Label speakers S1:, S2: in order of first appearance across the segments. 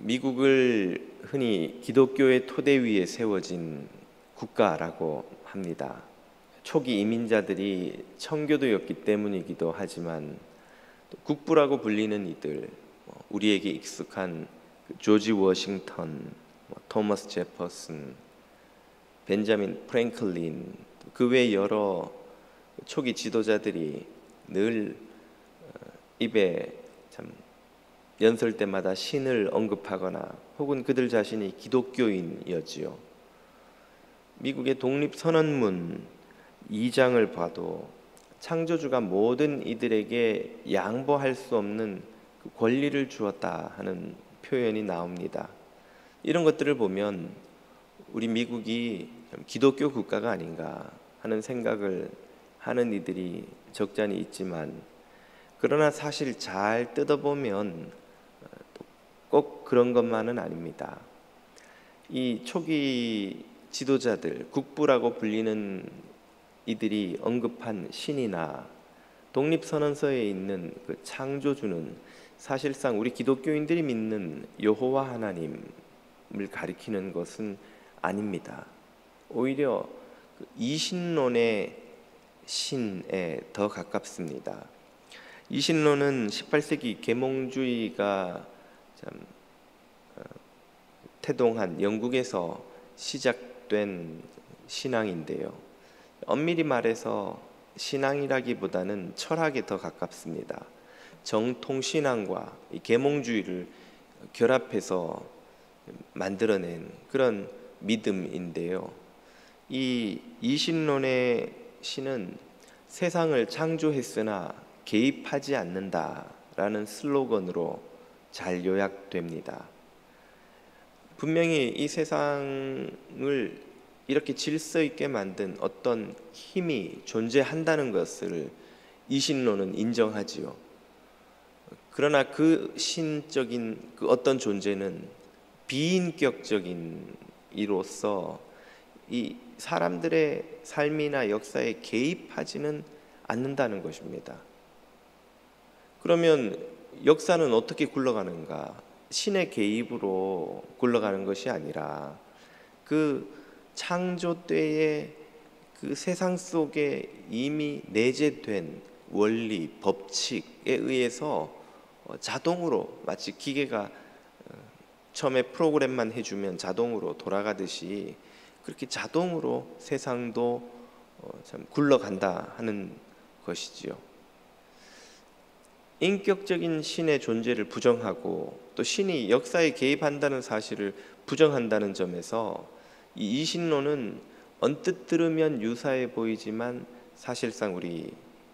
S1: 미국을 흔히 기독교의 토대 위에 세워진 국가라고 합니다. 초기 이민자들이 청교도였기 때문이기도 하지만 또 국부라고 불리는 이들, 우리에게 익숙한 조지 워싱턴, 토머스 제퍼슨, 벤자민 프랭클린, 그 외 여러 초기 지도자들이 늘 입에 참 연설 때마다 신을 언급하거나 혹은 그들 자신이 기독교인이었지요. 미국의 독립선언문 2장을 봐도 창조주가 모든 이들에게 양보할 수 없는 그 권리를 주었다 하는 표현이 나옵니다. 이런 것들을 보면 우리 미국이 기독교 국가가 아닌가 하는 생각을 하는 이들이 적잖이 있지만, 그러나 사실 잘 뜯어보면 꼭 그런 것만은 아닙니다. 이 초기 지도자들, 국부라고 불리는 이들이 언급한 신이나 독립선언서에 있는 그 창조주는 사실상 우리 기독교인들이 믿는 여호와 하나님을 가리키는 것은 아닙니다. 오히려 그 이신론의 신에 더 가깝습니다. 이신론은 18세기 계몽주의가 태동한 영국에서 시작된 신앙인데요. 엄밀히 말해서 신앙이라기보다는 철학에 더 가깝습니다. 정통신앙과 계몽주의를 결합해서 만들어낸 그런 믿음인데요. 이 이신론의 신은 세상을 창조했으나 개입하지 않는다라는 슬로건으로 잘 요약됩니다. 분명히 이 세상을 이렇게 질서 있게 만든 어떤 힘이 존재한다는 것을 이신론은 인정하지요. 그러나 그 신적인 그 어떤 존재는 비인격적인 이로서 이 사람들의 삶이나 역사에 개입하지는 않는다는 것입니다. 그러면 역사는 어떻게 굴러가는가? 신의 개입으로 굴러가는 것이 아니라 그 창조 때의 그 세상 속에 이미 내재된 원리, 법칙에 의해서 자동으로, 마치 기계가 처음에 프로그램만 해주면 자동으로 돌아가듯이 그렇게 자동으로 세상도 참 굴러간다 하는 것이지요. 인격적인 신의 존재를 부정하고 또 신이 역사에 개입한다는 사실을 부정한다는 점에서 이 이신론은 언뜻 들으면 유사해 보이지만 사실상 우리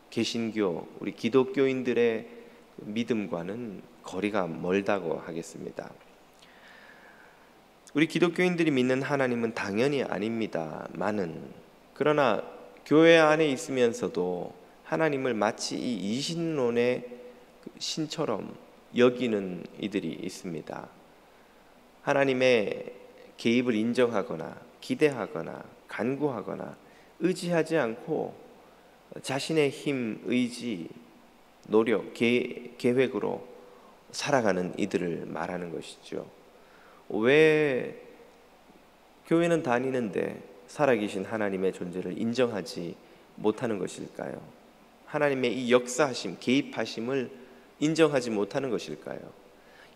S1: 개신교, 우리 기독교인들의 믿음과는 거리가 멀다고 하겠습니다. 우리 기독교인들이 믿는 하나님은 당연히 아닙니다만은, 그러나 교회 안에 있으면서도 하나님을 마치 이 이신론의 신처럼 여기는 이들이 있습니다. 하나님의 개입을 인정하거나 기대하거나 간구하거나 의지하지 않고 자신의 힘, 의지, 노력, 계획으로 살아가는 이들을 말하는 것이죠. 왜 교회는 다니는데 살아계신 하나님의 존재를 인정하지 못하는 것일까요? 하나님의 이 역사하심, 개입하심을 인정하지 못하는 것일까요?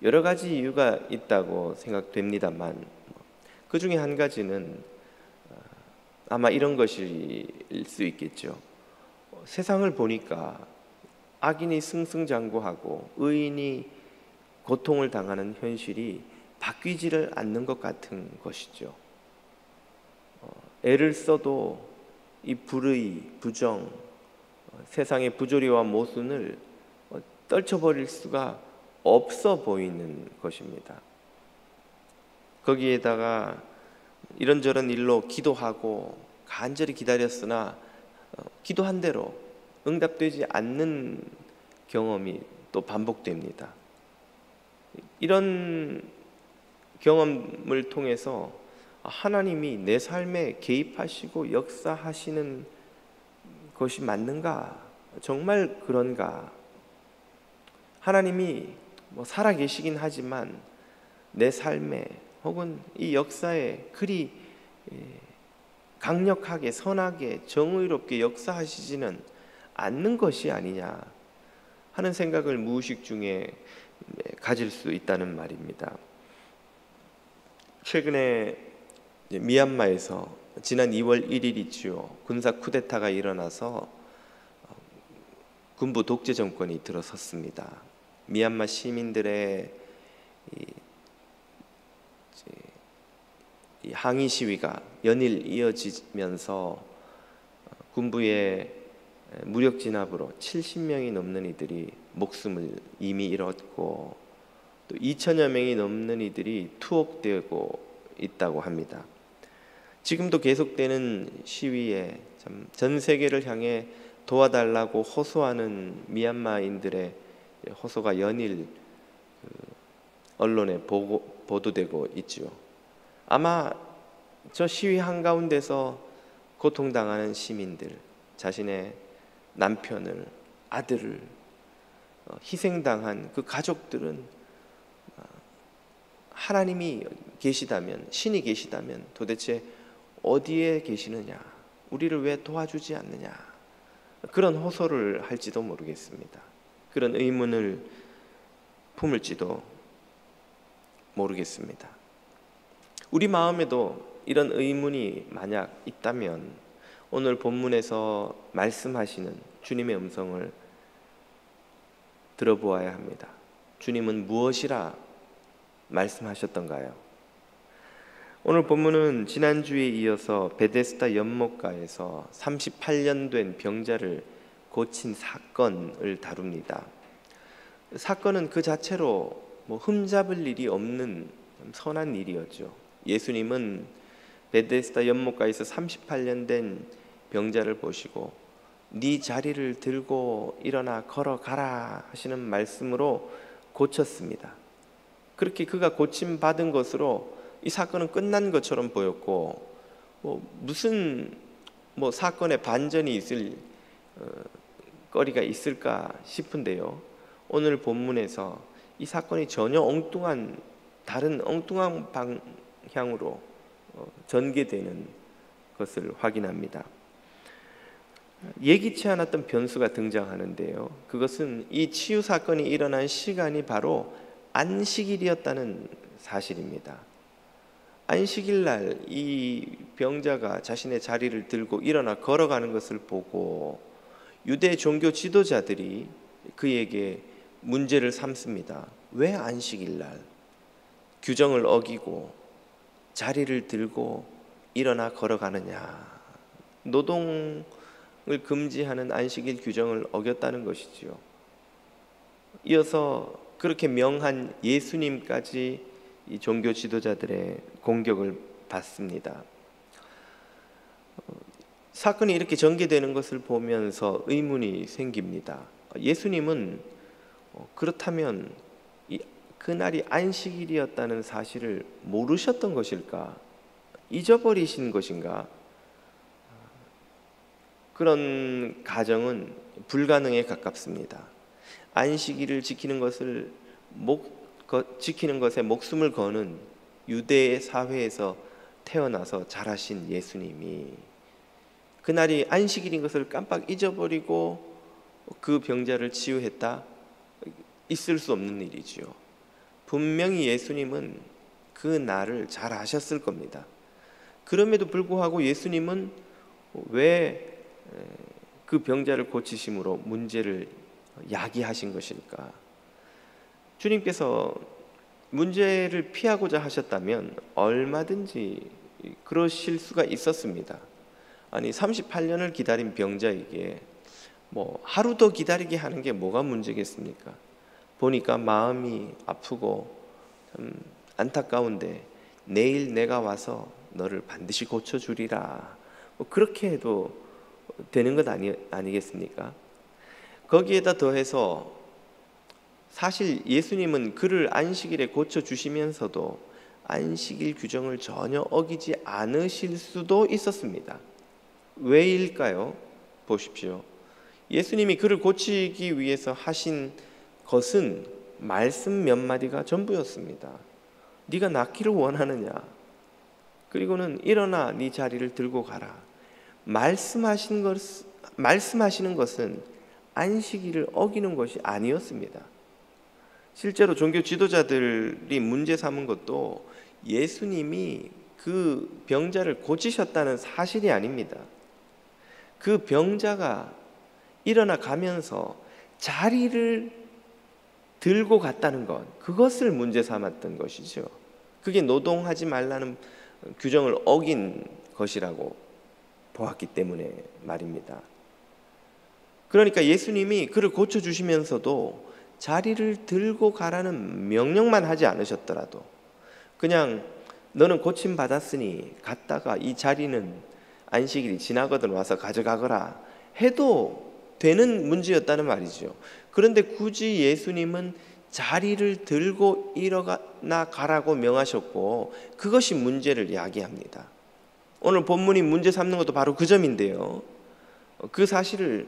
S1: 여러 가지 이유가 있다고 생각됩니다만 그 중에 한 가지는 아마 이런 것일 수 있겠죠. 세상을 보니까 악인이 승승장구하고 의인이 고통을 당하는 현실이 바뀌지를 않는 것 같은 것이죠. 애를 써도 이 불의, 부정, 세상의 부조리와 모순을 떨쳐버릴 수가 없어 보이는 것입니다. 거기에다가 이런저런 일로 기도하고 간절히 기다렸으나 기도한 대로 응답되지 않는 경험이 또 반복됩니다. 이런 경험을 통해서 하나님이 내 삶에 개입하시고 역사하시는 것이 맞는가? 정말 그런가? 하나님이 살아계시긴 하지만 내 삶에 혹은 이 역사에 그리 강력하게 선하게 정의롭게 역사하시지는 않는 것이 아니냐 하는 생각을 무의식 중에 가질 수 있다는 말입니다. 최근에 미얀마에서 지난 2월 1일이지요. 군사 쿠데타가 일어나서 군부 독재 정권이 들어섰습니다. 미얀마 시민들의 이 항의 시위가 연일 이어지면서 군부의 무력 진압으로 70명이 넘는 이들이 목숨을 이미 잃었고 또 2천여 명이 넘는 이들이 투옥되고 있다고 합니다. 지금도 계속되는 시위에 전 세계를 향해 도와달라고 호소하는 미얀마인들의 호소가 연일 언론에 보도되고 있죠. 아마 저 시위 한가운데서 고통당하는 시민들, 자신의 남편을, 아들을 희생당한 그 가족들은 하나님이 계시다면, 신이 계시다면 도대체 어디에 계시느냐, 우리를 왜 도와주지 않느냐, 그런 호소를 할지도 모르겠습니다. 그런 의문을 품을지도 모르겠습니다. 우리 마음에도 이런 의문이 만약 있다면 오늘 본문에서 말씀하시는 주님의 음성을 들어보아야 합니다. 주님은 무엇이라 말씀하셨던가요? 오늘 본문은 지난주에 이어서 베데스다 연못가에서 38년 된 병자를 고친 사건을 다룹니다. 사건은 그 자체로 흠잡을 일이 없는 선한 일이었죠. 예수님은 베데스다 연못가에서 38년 된 병자를 보시고 네 자리를 들고 일어나 걸어가라 하시는 말씀으로 고쳤습니다. 그렇게 그가 고침받은 것으로 이 사건은 끝난 것처럼 보였고 무슨 사건에 반전이 있을 거리가 있을까 싶은데요. 오늘 본문에서 이 사건이 전혀 다른 엉뚱한 방향으로 전개되는 것을 확인합니다. 예기치 않았던 변수가 등장하는데요. 그것은 이 치유 사건이 일어난 시간이 바로 안식일이었다는 사실입니다. 안식일 날 이 병자가 자신의 자리를 들고 일어나 걸어가는 것을 보고 유대 종교 지도자들이 그에게 문제를 삼습니다. 왜 안식일 날 규정을 어기고 자리를 들고 일어나 걸어가느냐? 노동을 금지하는 안식일 규정을 어겼다는 것이지요. 이어서 그렇게 명한 예수님까지 이 종교 지도자들의 공격을 받습니다. 사건이 이렇게 전개되는 것을 보면서 의문이 생깁니다. 예수님은 그렇다면 그날이 안식일이었다는 사실을 모르셨던 것일까? 잊어버리신 것인가? 그런 가정은 불가능에 가깝습니다. 안식일을 지키는 것에 목숨을 거는 유대의 사회에서 태어나서 자라신 예수님이 그날이 안식일인 것을 깜빡 잊어버리고 그 병자를 치유했다? 있을 수 없는 일이지요. 분명히 예수님은 그 날을 잘 아셨을 겁니다. 그럼에도 불구하고 예수님은 왜 그 병자를 고치심으로 문제를 야기하신 것일까? 주님께서 문제를 피하고자 하셨다면 얼마든지 그러실 수가 있었습니다. 아니 38년을 기다린 병자에게 하루 더 기다리게 하는 게 뭐가 문제겠습니까? 보니까 마음이 아프고 참 안타까운데 내일 내가 와서 너를 반드시 고쳐주리라. 그렇게 해도 되는 것 아니겠습니까? 거기에다 더해서 사실 예수님은 그를 안식일에 고쳐주시면서도 안식일 규정을 전혀 어기지 않으실 수도 있었습니다. 왜일까요? 보십시오. 예수님이 그를 고치기 위해서 하신 것은 말씀 몇 마디가 전부였습니다. 네가 낫기를 원하느냐? 그리고는 일어나 네 자리를 들고 가라. 말씀하시는 것은 안식일을 어기는 것이 아니었습니다. 실제로 종교 지도자들이 문제 삼은 것도 예수님이 그 병자를 고치셨다는 사실이 아닙니다. 그 병자가 일어나 가면서 자리를 들고 갔다는 것, 그것을 문제 삼았던 것이죠. 그게 노동하지 말라는 규정을 어긴 것이라고 보았기 때문에 말입니다. 그러니까 예수님이 그를 고쳐주시면서도 자리를 들고 가라는 명령만 하지 않으셨더라도 그냥 너는 고침받았으니 갔다가 이 자리는 안식일이 지나거든 와서 가져가거라 해도 되는 문제였다는 말이죠. 그런데 굳이 예수님은 자리를 들고 일어나 가라고 명하셨고 그것이 문제를 야기합니다. 오늘 본문이 문제 삼는 것도 바로 그 점인데요. 그 사실을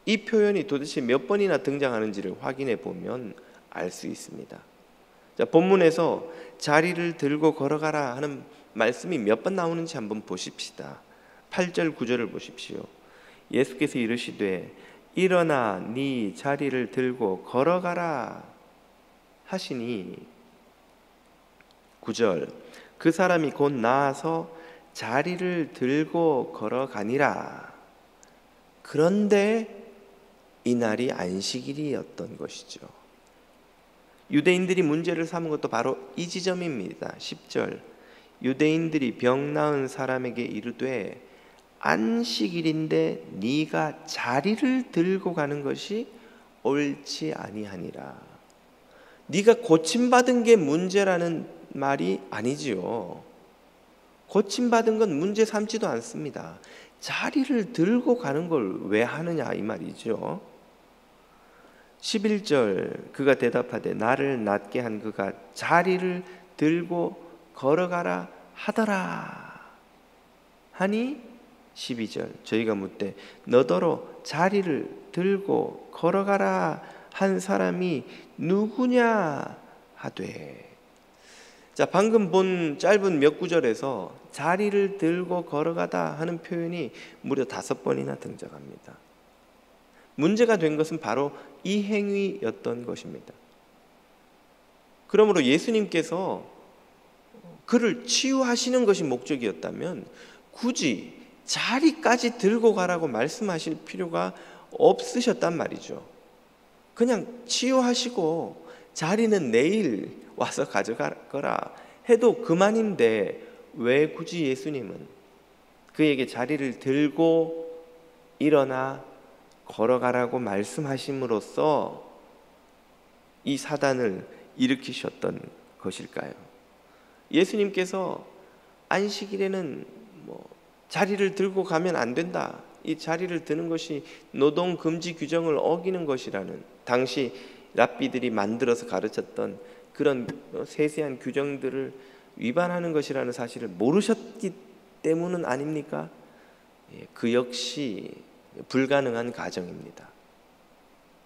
S1: 이 표현이 도대체 몇 번이나 등장하는지를 확인해 보면 알 수 있습니다. 자, 본문에서 자리를 들고 걸어가라 하는 말씀이 몇 번 나오는지 한번 보십시다. 8절 9절을 보십시오. 예수께서 이르시되 일어나 네 자리를 들고 걸어가라 하시니 9절 그 사람이 곧 나아서 자리를 들고 걸어가니라. 그런데 이날이 안식일이었던 것이죠. 유대인들이 문제를 삼은 것도 바로 이 지점입니다. 10절 유대인들이 병 나은 사람에게 이르되 안식일인데 네가 자리를 들고 가는 것이 옳지 아니하니라. 네가 고침받은 게 문제라는 말이 아니지요. 고침받은 건 문제 삼지도 않습니다. 자리를 들고 가는 걸 왜 하느냐 이 말이죠. 11절 그가 대답하되 나를 낫게 한 그가 자리를 들고 걸어가라 하더라 하니 12절 저희가 묻되 너더러 자리를 들고 걸어가라 한 사람이 누구냐 하되. 자, 방금 본 짧은 몇 구절에서 자리를 들고 걸어가다 하는 표현이 무려 5번이나 등장합니다. 문제가 된 것은 바로 이 행위였던 것입니다. 그러므로 예수님께서 그를 치유하시는 것이 목적이었다면 굳이 자리까지 들고 가라고 말씀하실 필요가 없으셨단 말이죠. 그냥 치유하시고 자리는 내일 와서 가져가거라 해도 그만인데 왜 굳이 예수님은 그에게 자리를 들고 일어나 걸어가라고 말씀하심으로써 이 사단을 일으키셨던 것일까요? 예수님께서 안식일에는 자리를 들고 가면 안 된다, 이 자리를 드는 것이 노동 금지 규정을 어기는 것이라는 당시 랍비들이 만들어서 가르쳤던 그런 세세한 규정들을 위반하는 것이라는 사실을 모르셨기 때문은 아닙니까? 그 역시 불가능한 가정입니다.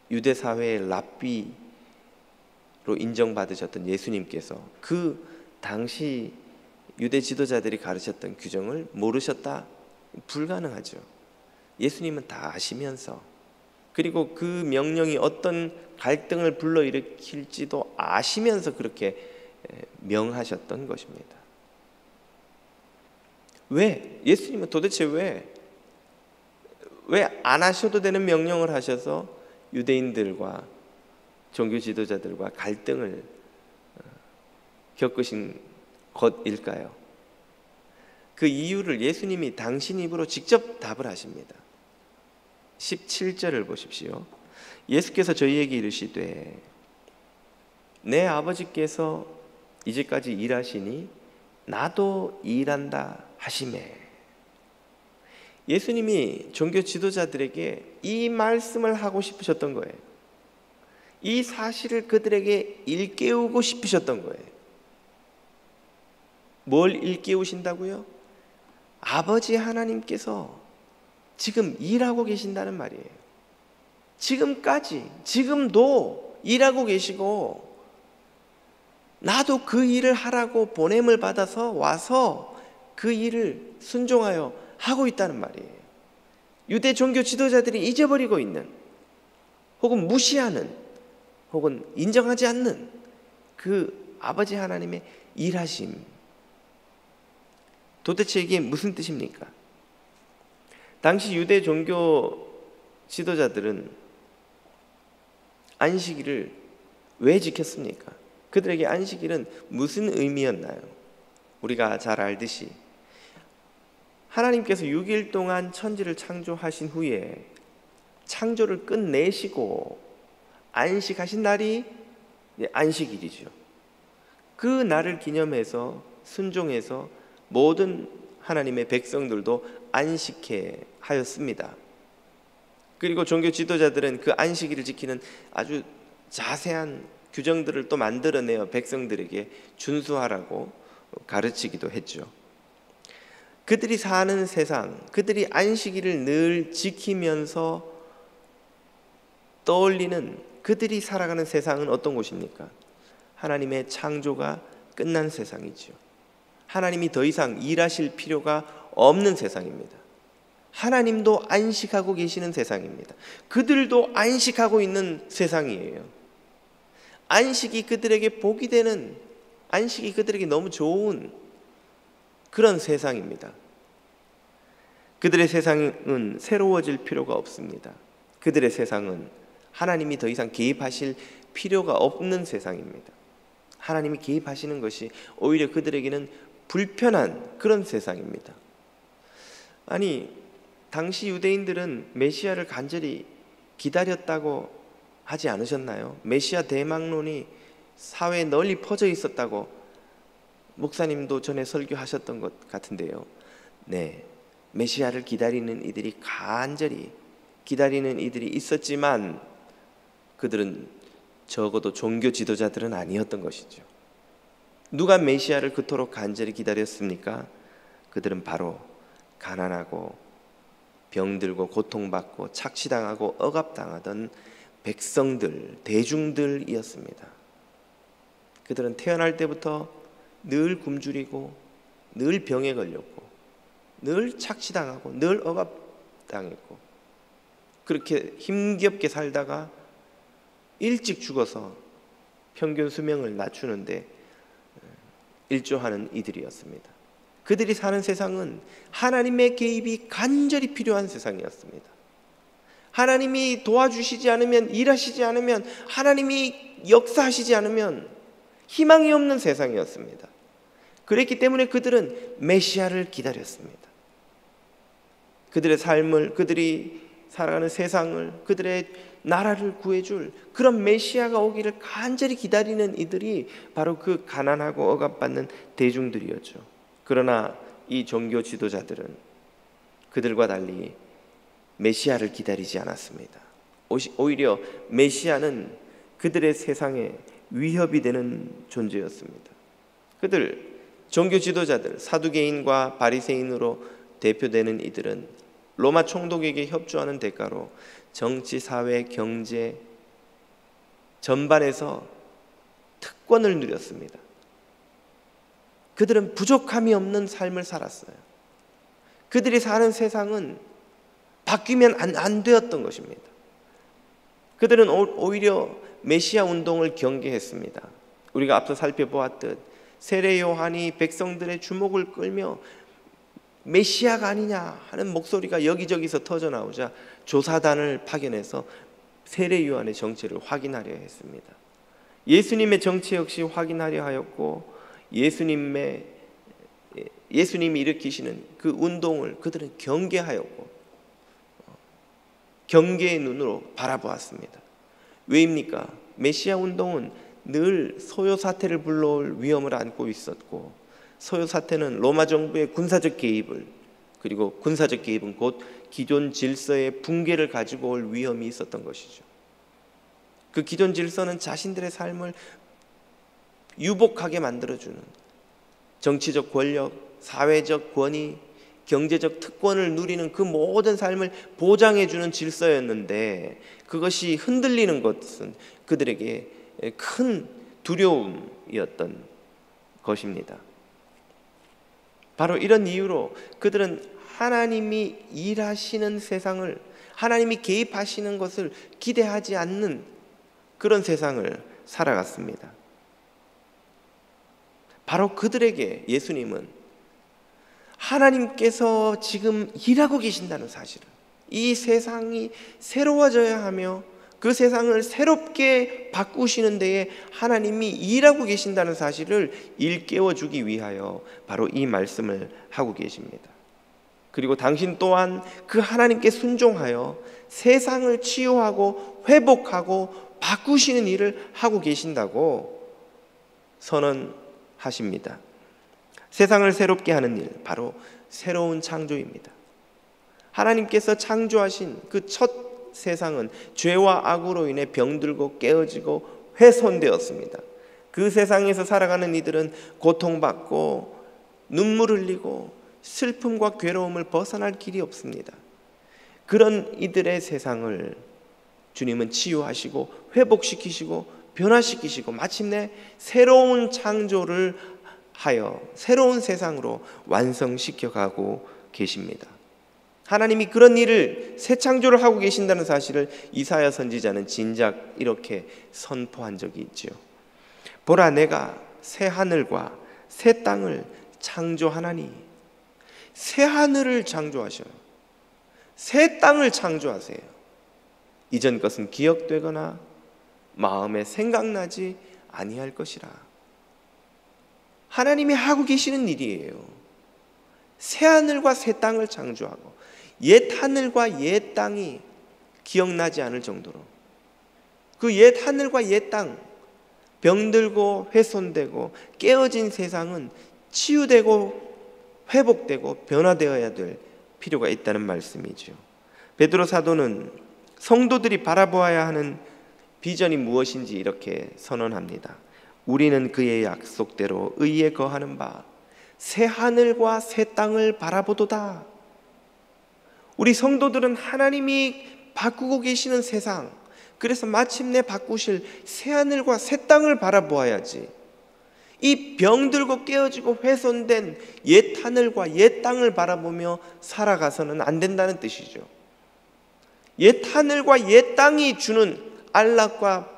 S1: 유대 사회의 랍비로 인정받으셨던 예수님께서 그 당시 유대 지도자들이 가르쳤던 규정을 모르셨다? 불가능하죠. 예수님은 다 아시면서 그리고 그 명령이 어떤 갈등을 불러일으킬지도 아시면서 그렇게 명하셨던 것입니다. 왜? 예수님은 도대체 왜 안 하셔도 되는 명령을 하셔서 유대인들과 종교 지도자들과 갈등을 겪으신 것일까요? 그 이유를 예수님이 당신 입으로 직접 답을 하십니다. 17절을 보십시오. 예수께서 저희에게 이르시되 내 아버지께서 이제까지 일하시니 나도 일한다 하시매. 예수님이 종교 지도자들에게 이 말씀을 하고 싶으셨던 거예요. 이 사실을 그들에게 일깨우고 싶으셨던 거예요. 뭘 일깨우신다고요? 아버지 하나님께서 지금 일하고 계신다는 말이에요. 지금까지, 지금도 일하고 계시고 나도 그 일을 하라고 보냄을 받아서 와서 그 일을 순종하여 하고 있다는 말이에요. 유대 종교 지도자들이 잊어버리고 있는, 혹은 무시하는, 혹은 인정하지 않는 그 아버지 하나님의 일하심. 도대체 이게 무슨 뜻입니까? 당시 유대 종교 지도자들은 안식일을 왜 지켰습니까? 그들에게 안식일은 무슨 의미였나요? 우리가 잘 알듯이 하나님께서 6일 동안 천지를 창조하신 후에 창조를 끝내시고 안식하신 날이 안식일이죠. 그 날을 기념해서 순종해서 모든 하나님의 백성들도 안식해 하였습니다. 그리고 종교 지도자들은 그 안식일을 지키는 아주 자세한 규정들을 또 만들어내어 백성들에게 준수하라고 가르치기도 했죠. 그들이 사는 세상, 그들이 안식일을 늘 지키면서 떠올리는, 그들이 살아가는 세상은 어떤 곳입니까? 하나님의 창조가 끝난 세상이죠. 하나님이 더 이상 일하실 필요가 없는 세상입니다. 하나님도 안식하고 계시는 세상입니다. 그들도 안식하고 있는 세상이에요. 안식이 그들에게 복이 되는, 안식이 그들에게 너무 좋은 그런 세상입니다. 그들의 세상은 새로워질 필요가 없습니다. 그들의 세상은 하나님이 더 이상 개입하실 필요가 없는 세상입니다. 하나님이 개입하시는 것이 오히려 그들에게는 불편한 그런 세상입니다. 아니, 당시 유대인들은 메시아를 간절히 기다렸다고 하지 않으셨나요? 메시아 대망론이 사회에 널리 퍼져 있었다고 목사님도 전에 설교하셨던 것 같은데요. 네, 메시아를 기다리는 이들이 간절히 기다리는 이들이 있었지만 그들은 적어도 종교 지도자들은 아니었던 것이죠. 누가 메시아를 그토록 간절히 기다렸습니까? 그들은 바로 가난하고 병들고 고통받고 착시당하고 억압당하던 백성들, 대중들이었습니다. 그들은 태어날 때부터 늘 굶주리고 늘 병에 걸렸고 늘 착시당하고 늘 억압당했고 그렇게 힘겹게 살다가 일찍 죽어서 평균 수명을 낮추는데 일조하는 이들이었습니다. 그들이 사는 세상은 하나님의 개입이 간절히 필요한 세상이었습니다. 하나님이 도와주시지 않으면, 일하시지 않으면, 하나님이 역사하시지 않으면 희망이 없는 세상이었습니다. 그랬기 때문에 그들은 메시아를 기다렸습니다. 그들의 삶을, 그들이 살아가는 세상을, 그들의 나라를 구해줄 그런 메시아가 오기를 간절히 기다리는 이들이 바로 그 가난하고 억압받는 대중들이었죠. 그러나 이 종교 지도자들은 그들과 달리 메시아를 기다리지 않았습니다. 오히려 메시아는 그들의 세상에 위협이 되는 존재였습니다. 그들 종교 지도자들, 사두개인과 바리새인으로 대표되는 이들은 로마 총독에게 협조하는 대가로 정치, 사회, 경제 전반에서 특권을 누렸습니다. 그들은 부족함이 없는 삶을 살았어요. 그들이 사는 세상은 바뀌면 안 되었던 것입니다. 그들은 오히려 메시아 운동을 경계했습니다. 우리가 앞서 살펴보았듯 세례 요한이 백성들의 주목을 끌며 메시아가 아니냐 하는 목소리가 여기저기서 터져나오자 조사단을 파견해서 세례 요한의 정체를 확인하려 했습니다. 예수님의 정체 역시 확인하려 하였고 예수님이 일으키시는 그 운동을 그들은 경계하였고 경계의 눈으로 바라보았습니다. 왜입니까? 메시아 운동은 늘 소요 사태를 불러올 위험을 안고 있었고 소요 사태는 로마 정부의 군사적 개입을, 그리고 군사적 개입은 곧 기존 질서의 붕괴를 가지고 올 위험이 있었던 것이죠. 그 기존 질서는 자신들의 삶을 유복하게 만들어주는 정치적 권력, 사회적 권위, 경제적 특권을 누리는 그 모든 삶을 보장해주는 질서였는데 그것이 흔들리는 것은 그들에게 큰 두려움이었던 것입니다. 바로 이런 이유로 그들은 하나님이 일하시는 세상을, 하나님이 개입하시는 것을 기대하지 않는 그런 세상을 살아갔습니다. 바로 그들에게 예수님은 하나님께서 지금 일하고 계신다는 사실을, 이 세상이 새로워져야 하며 그 세상을 새롭게 바꾸시는 데에 하나님이 일하고 계신다는 사실을 일깨워 주기 위하여 바로 이 말씀을 하고 계십니다. 그리고 당신 또한 그 하나님께 순종하여 세상을 치유하고 회복하고 바꾸시는 일을 하고 계신다고 선언하십니다. 세상을 새롭게 하는 일, 바로 새로운 창조입니다. 하나님께서 창조하신 그 첫 세상은 죄와 악으로 인해 병들고 깨어지고 훼손되었습니다. 그 세상에서 살아가는 이들은 고통받고 눈물 흘리고 슬픔과 괴로움을 벗어날 길이 없습니다. 그런 이들의 세상을 주님은 치유하시고 회복시키시고 변화시키시고 마침내 새로운 창조를 하여 새로운 세상으로 완성시켜가고 계십니다. 하나님이 그런 일을 새 창조를 하고 계신다는 사실을 이사야 선지자는 진작 이렇게 선포한 적이 있죠. 보라, 내가 새 하늘과 새 땅을 창조하나니. 새 하늘을 창조하셔요. 새 땅을 창조하세요. 이전 것은 기억되거나 마음에 생각나지 아니할 것이라. 하나님이 하고 계시는 일이에요. 새 하늘과 새 땅을 창조하고 옛 하늘과 옛 땅이 기억나지 않을 정도로, 그 옛 하늘과 옛 땅, 병들고 훼손되고 깨어진 세상은 치유되고 회복되고 변화되어야 될 필요가 있다는 말씀이죠. 베드로 사도는 성도들이 바라보아야 하는 비전이 무엇인지 이렇게 선언합니다. 우리는 그의 약속대로 의에 거하는 바 새 하늘과 새 땅을 바라보도다. 우리 성도들은 하나님이 바꾸고 계시는 세상, 그래서 마침내 바꾸실 새 하늘과 새 땅을 바라보아야지, 이 병들고 깨어지고 훼손된 옛 하늘과 옛 땅을 바라보며 살아가서는 안 된다는 뜻이죠. 옛 하늘과 옛 땅이 주는 안락과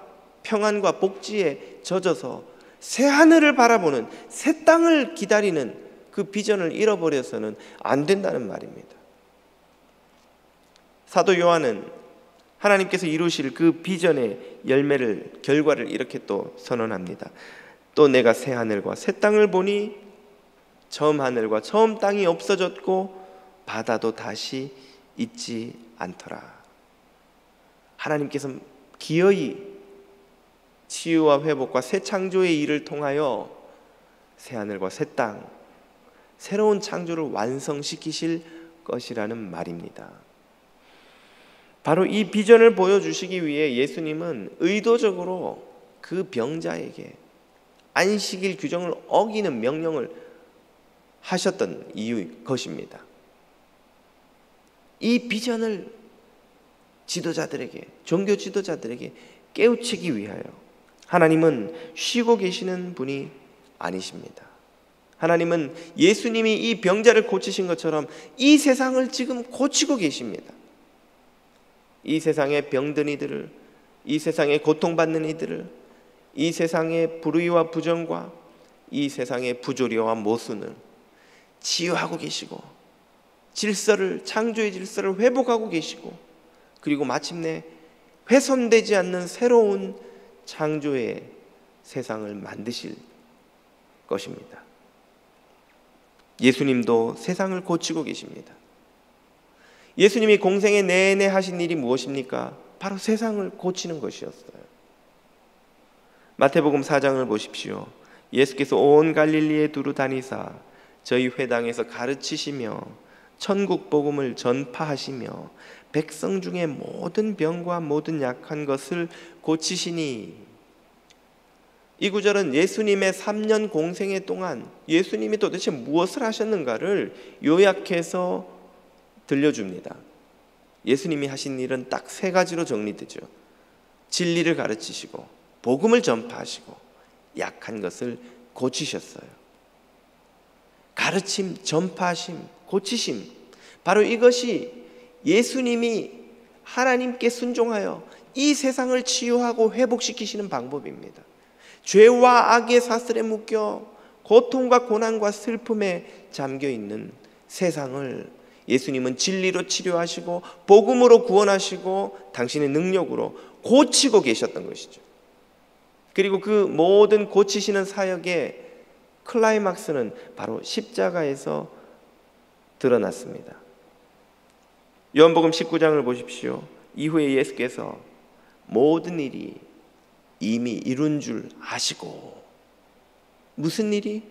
S1: 평안과 복지에 젖어서 새 하늘을 바라보는, 새 땅을 기다리는 그 비전을 잃어버려서는 안 된다는 말입니다. 사도 요한은 하나님께서 이루실 그 비전의 열매를, 결과를 이렇게 또 선언합니다. 또 내가 새 하늘과 새 땅을 보니 처음 하늘과 처음 땅이 없어졌고 바다도 다시 있지 않더라. 하나님께서 기어이 치유와 회복과 새 창조의 일을 통하여 새 하늘과 새 땅, 새로운 창조를 완성시키실 것이라는 말입니다. 바로 이 비전을 보여주시기 위해 예수님은 의도적으로 그 병자에게 안식일 규정을 어기는 명령을 하셨던 이유인 것입니다. 이 비전을 지도자들에게, 종교 지도자들에게 깨우치기 위하여 하나님은 쉬고 계시는 분이 아니십니다. 하나님은 예수님이 이 병자를 고치신 것처럼 이 세상을 지금 고치고 계십니다. 이 세상에 병든 이들을, 이 세상에 고통받는 이들을, 이 세상의 불의와 부정과 이 세상의 부조리와 모순을 치유하고 계시고 질서를, 창조의 질서를 회복하고 계시고, 그리고 마침내 훼손되지 않는 새로운 창조의 세상을 만드실 것입니다. 예수님도 세상을 고치고 계십니다. 예수님이 공생애 내내 하신 일이 무엇입니까? 바로 세상을 고치는 것이었어요. 마태복음 4장을 보십시오. 예수께서 온 갈릴리에 두루 다니사 저희 회당에서 가르치시며 천국 복음을 전파하시며 백성 중에 모든 병과 모든 약한 것을 고치시니. 이 구절은 예수님의 3년 공생애 동안 예수님이 도대체 무엇을 하셨는가를 요약해서 들려줍니다. 예수님이 하신 일은 딱 3가지로 정리되죠. 진리를 가르치시고 복음을 전파하시고 약한 것을 고치셨어요. 가르침, 전파심, 고치심, 바로 이것이 예수님이 하나님께 순종하여 이 세상을 치유하고 회복시키시는 방법입니다. 죄와 악의 사슬에 묶여 고통과 고난과 슬픔에 잠겨있는 세상을 예수님은 진리로 치료하시고 복음으로 구원하시고 당신의 능력으로 고치고 계셨던 것이죠. 그리고 그 모든 고치시는 사역의 클라이막스는 바로 십자가에서 드러났습니다. 요한복음 19장을 보십시오. 이후에 예수께서 모든 일이 이미 이룬 줄 아시고, 무슨 일이?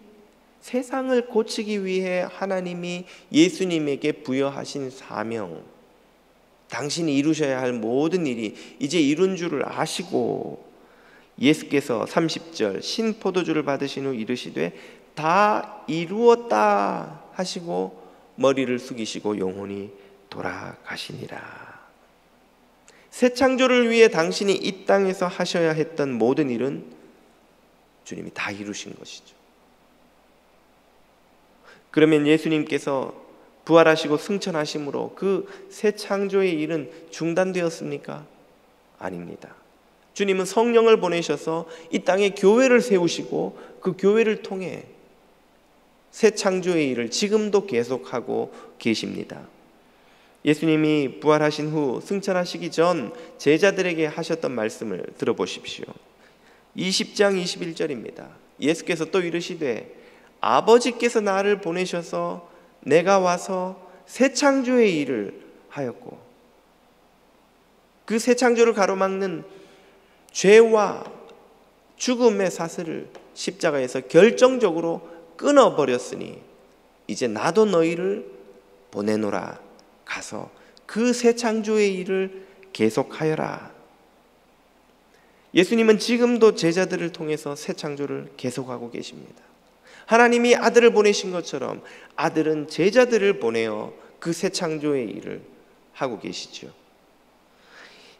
S1: 세상을 고치기 위해 하나님이 예수님에게 부여하신 사명, 당신이 이루셔야 할 모든 일이 이제 이룬 줄을 아시고 예수께서 30절 신포도주를 받으신 후 이르시되 다 이루었다 하시고 머리를 숙이시고 영혼이 돌아가시니라. 새 창조를 위해 당신이 이 땅에서 하셔야 했던 모든 일은 주님이 다 이루신 것이죠. 그러면 예수님께서 부활하시고 승천하심으로 그 새 창조의 일은 중단되었습니까? 아닙니다. 주님은 성령을 보내셔서 이 땅에 교회를 세우시고 그 교회를 통해 새 창조의 일을 지금도 계속하고 계십니다. 예수님이 부활하신 후 승천하시기 전 제자들에게 하셨던 말씀을 들어보십시오. 20장 21절입니다. 예수께서 또 이르시되 아버지께서 나를 보내셔서 내가 와서 새 창조의 일을 하였고, 그 새 창조를 가로막는 죄와 죽음의 사슬을 십자가에서 결정적으로 끊어버렸으니 이제 나도 너희를 보내노라. 가서 그 새 창조의 일을 계속하여라. 예수님은 지금도 제자들을 통해서 새 창조를 계속하고 계십니다. 하나님이 아들을 보내신 것처럼 아들은 제자들을 보내어 그 새 창조의 일을 하고 계시죠.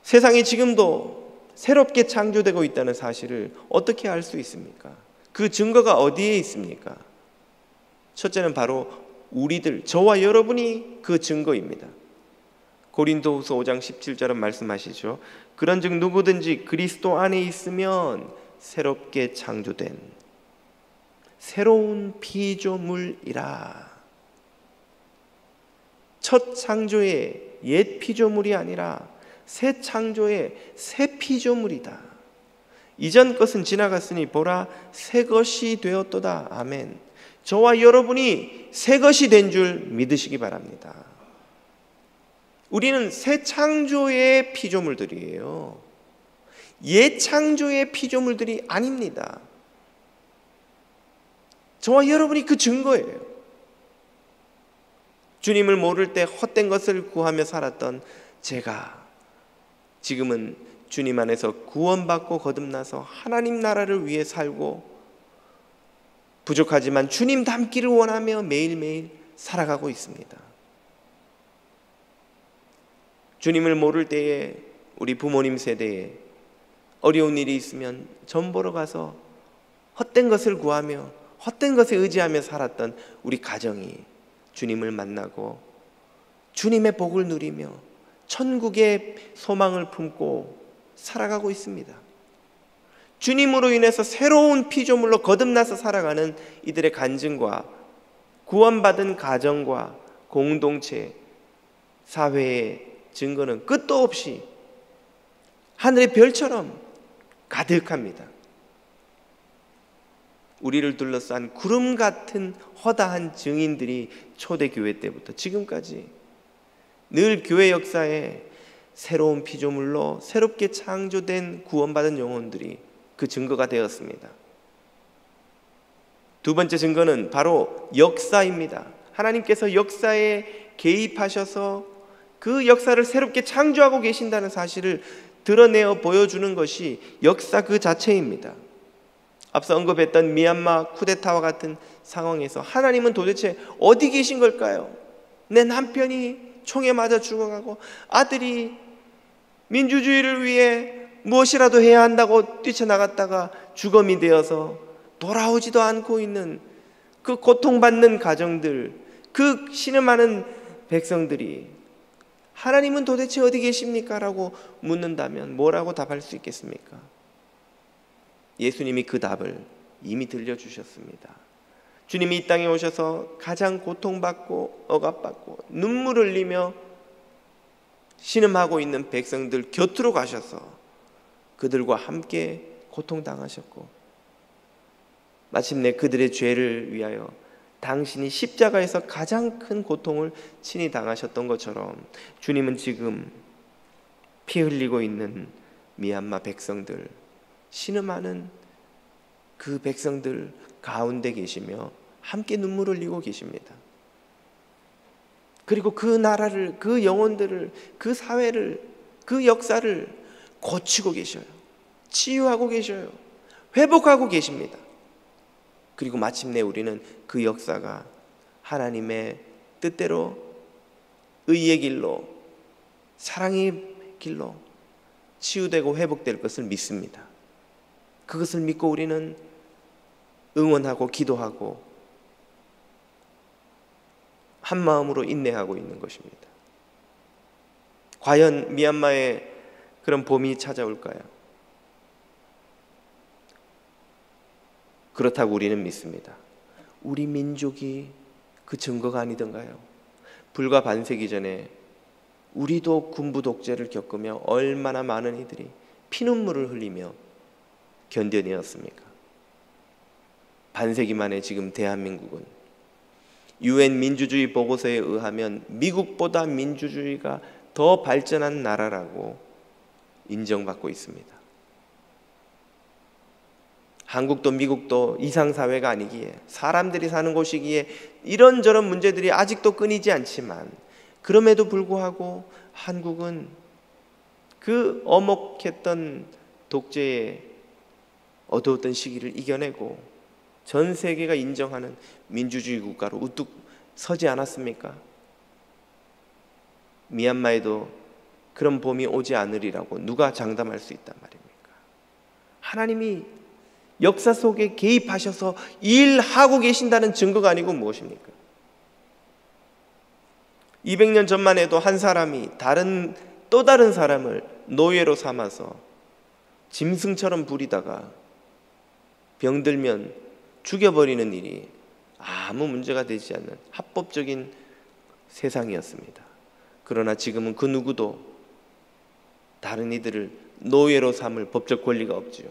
S1: 세상이 지금도 새롭게 창조되고 있다는 사실을 어떻게 알 수 있습니까? 그 증거가 어디에 있습니까? 첫째는 바로 우리들, 저와 여러분이 그 증거입니다. 고린도후서 5장 17절은 말씀하시죠. 그런즉 누구든지 그리스도 안에 있으면 새롭게 창조된 새로운 피조물이라. 첫 창조의 옛 피조물이 아니라 새 창조의 새 피조물이다. 이전 것은 지나갔으니 보라 새 것이 되었도다. 아멘. 저와 여러분이 새 것이 된 줄 믿으시기 바랍니다. 우리는 새 창조의 피조물들이에요. 옛 창조의 피조물들이 아닙니다. 저와 여러분이 그 증거예요. 주님을 모를 때 헛된 것을 구하며 살았던 제가 지금은 주님 안에서 구원받고 거듭나서 하나님 나라를 위해 살고 부족하지만 주님 닮기를 원하며 매일매일 살아가고 있습니다. 주님을 모를 때에 우리 부모님 세대에 어려운 일이 있으면 전 보러 가서 헛된 것을 구하며 헛된 것에 의지하며 살았던 우리 가정이 주님을 만나고 주님의 복을 누리며 천국의 소망을 품고 살아가고 있습니다. 주님으로 인해서 새로운 피조물로 거듭나서 살아가는 이들의 간증과 구원받은 가정과 공동체, 사회의 증거는 끝도 없이 하늘의 별처럼 가득합니다. 우리를 둘러싼 구름 같은 허다한 증인들이 초대교회 때부터 지금까지 늘 교회 역사에 새로운 피조물로 새롭게 창조된 구원받은 영혼들이 그 증거가 되었습니다. 두 번째 증거는 바로 역사입니다. 하나님께서 역사에 개입하셔서 그 역사를 새롭게 창조하고 계신다는 사실을 드러내어 보여주는 것이 역사 그 자체입니다. 앞서 언급했던 미얀마 쿠데타와 같은 상황에서 하나님은 도대체 어디 계신 걸까요? 내 남편이 총에 맞아 죽어가고 아들이 민주주의를 위해 무엇이라도 해야 한다고 뛰쳐나갔다가 주검이 되어서 돌아오지도 않고 있는 그 고통받는 가정들, 그 신음하는 백성들이 하나님은 도대체 어디 계십니까? 라고 묻는다면 뭐라고 답할 수 있겠습니까? 예수님이 그 답을 이미 들려주셨습니다. 주님이 이 땅에 오셔서 가장 고통받고 억압받고 눈물 흘리며 신음하고 있는 백성들 곁으로 가셔서 그들과 함께 고통당하셨고 마침내 그들의 죄를 위하여 당신이 십자가에서 가장 큰 고통을 친히 당하셨던 것처럼 주님은 지금 피 흘리고 있는 미얀마 백성들, 신음하는 그 백성들 가운데 계시며 함께 눈물 흘리고 계십니다. 그리고 그 나라를, 그 영혼들을, 그 사회를, 그 역사를 고치고 계셔요. 치유하고 계셔요. 회복하고 계십니다. 그리고 마침내 우리는 그 역사가 하나님의 뜻대로 의의 길로, 사랑의 길로 치유되고 회복될 것을 믿습니다. 그것을 믿고 우리는 응원하고 기도하고 한 마음으로 인내하고 있는 것입니다. 과연 미얀마에 그런 봄이 찾아올까요? 그렇다고 우리는 믿습니다. 우리 민족이 그 증거가 아니던가요? 불과 반세기 전에 우리도 군부 독재를 겪으며 얼마나 많은 이들이 피눈물을 흘리며 견뎌내었습니까? 반세기 만에 지금 대한민국은 UN 민주주의 보고서에 의하면 미국보다 민주주의가 더 발전한 나라라고 인정받고 있습니다. 한국도 미국도 이상사회가 아니기에, 사람들이 사는 곳이기에 이런저런 문제들이 아직도 끊이지 않지만, 그럼에도 불구하고 한국은 그 엄혹했던 독재의 어두웠던 시기를 이겨내고 전 세계가 인정하는 민주주의 국가로 우뚝 서지 않았습니까? 미얀마에도 그런 봄이 오지 않으리라고 누가 장담할 수 있단 말입니까? 하나님이 역사 속에 개입하셔서 일하고 계신다는 증거가 아니고 무엇입니까? 200년 전만 해도 한 사람이 또 다른 사람을 노예로 삼아서 짐승처럼 부리다가 병들면 죽여버리는 일이 아무 문제가 되지 않는 합법적인 세상이었습니다. 그러나 지금은 그 누구도 다른 이들을 노예로 삼을 법적 권리가 없지요.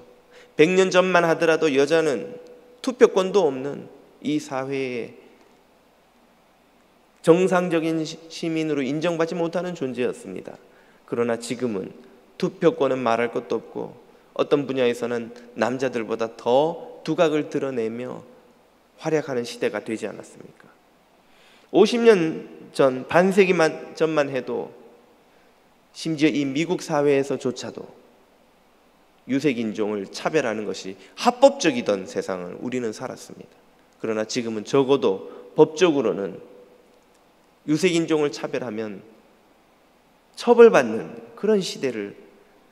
S1: 100년 전만 하더라도 여자는 투표권도 없는 이 사회에 정상적인 시민으로 인정받지 못하는 존재였습니다. 그러나 지금은 투표권은 말할 것도 없고 어떤 분야에서는 남자들보다 더 두각을 드러내며 활약하는 시대가 되지 않았습니까? 50년 전, 반세기 전만 해도 심지어 이 미국 사회에서조차도 유색인종을 차별하는 것이 합법적이던 세상을 우리는 살았습니다. 그러나 지금은 적어도 법적으로는 유색인종을 차별하면 처벌받는 그런 시대를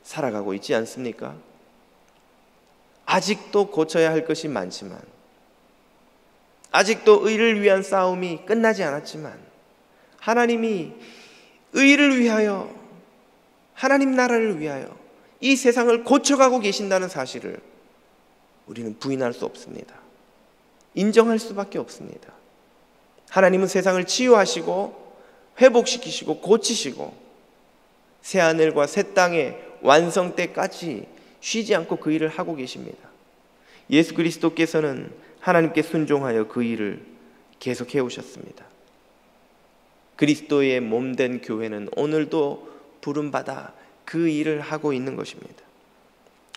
S1: 살아가고 있지 않습니까? 아직도 고쳐야 할 것이 많지만, 아직도 의를 위한 싸움이 끝나지 않았지만, 하나님이 의를 위하여, 하나님 나라를 위하여 이 세상을 고쳐가고 계신다는 사실을 우리는 부인할 수 없습니다. 인정할 수밖에 없습니다. 하나님은 세상을 치유하시고 회복시키시고 고치시고 새하늘과 새 땅의 완성 때까지 쉬지 않고 그 일을 하고 계십니다. 예수 그리스도께서는 하나님께 순종하여 그 일을 계속해 오셨습니다. 그리스도의 몸된 교회는 오늘도 부름받아 그 일을 하고 있는 것입니다.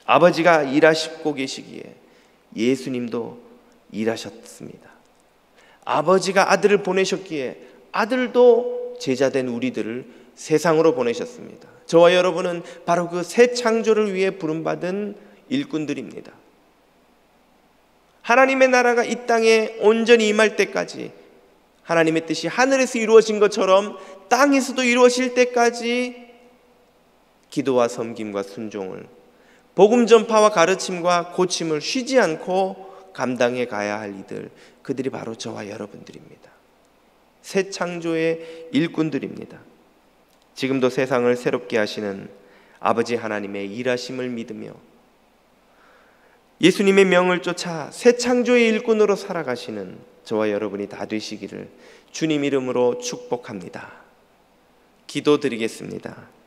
S1: 아버지가 일하시고 계시기에 예수님도 일하셨습니다. 아버지가 아들을 보내셨기에 아들도 제자된 우리들을 세상으로 보내셨습니다. 저와 여러분은 바로 그 새 창조를 위해 부름받은 일꾼들입니다. 하나님의 나라가 이 땅에 온전히 임할 때까지, 하나님의 뜻이 하늘에서 이루어진 것처럼 땅에서도 이루어질 때까지 기도와 섬김과 순종을 복음 전파와 가르침과 고침을 쉬지 않고 감당해 가야 할 이들, 그들이 바로 저와 여러분들입니다. 새 창조의 일꾼들입니다. 지금도 세상을 새롭게 하시는 아버지 하나님의 일하심을 믿으며 예수님의 명을 쫓아 새 창조의 일꾼으로 살아가시는 저와 여러분이 다 되시기를 주님 이름으로 축복합니다. 기도드리겠습니다.